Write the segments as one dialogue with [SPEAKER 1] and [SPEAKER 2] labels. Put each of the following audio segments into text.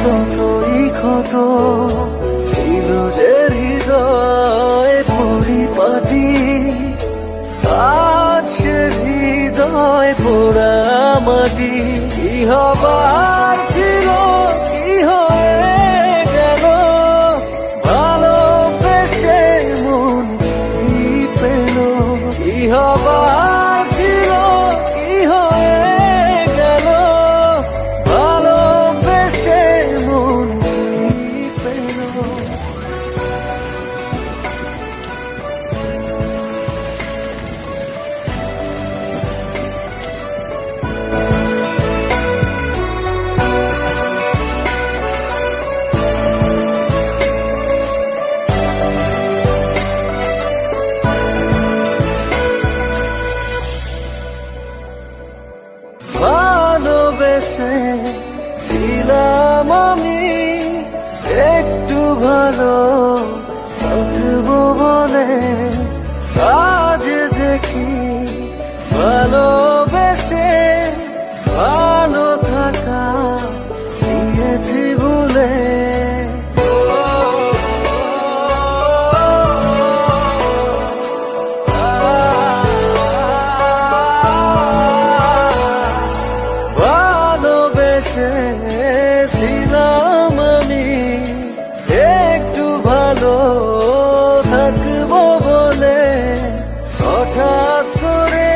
[SPEAKER 1] ততই ক্ষত ছিল যে হৃদয় পরিপাটি, আজ সে হৃদয় পোড়া মাটি। কি হবার ছিল, কি হয়ে গেল, ভালোবেসে মন কি পেল? কি হবার ছিল, কি হয়ে গেল, ভালোবেসে মন কি পেল? ভালোবেসে ছিলাম আমি, একটু ভালো থাকবো বলে, আজ দেখি ভালোবেসে ভালো থাকা দিয়েছি ভুলে। ছিলাম আমি, একটু ভালো থাকবো বলে, হঠাৎ করে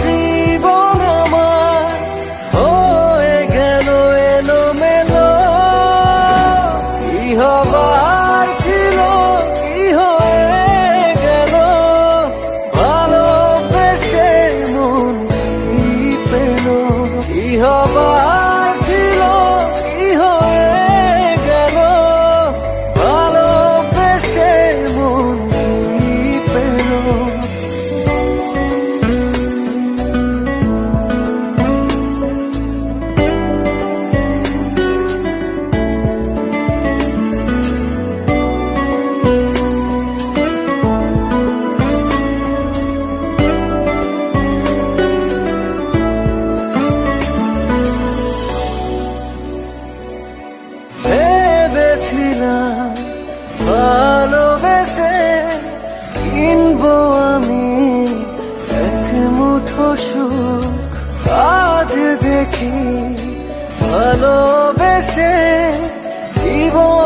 [SPEAKER 1] জীবন আমার হয়ে গেল এলোমেলো। কি হবার ছিল, কি হয়ে গেল, ভালোবেসে মন কি পেল? কি হবার ছিল, কি হয়ে গেল, ভালোবেসে মন কি পেল? ভেবেছিলাম ভালোবেসে কিনবো আমি এক মুঠো সুখ, আজ দেখি ভালোবেসে জীবন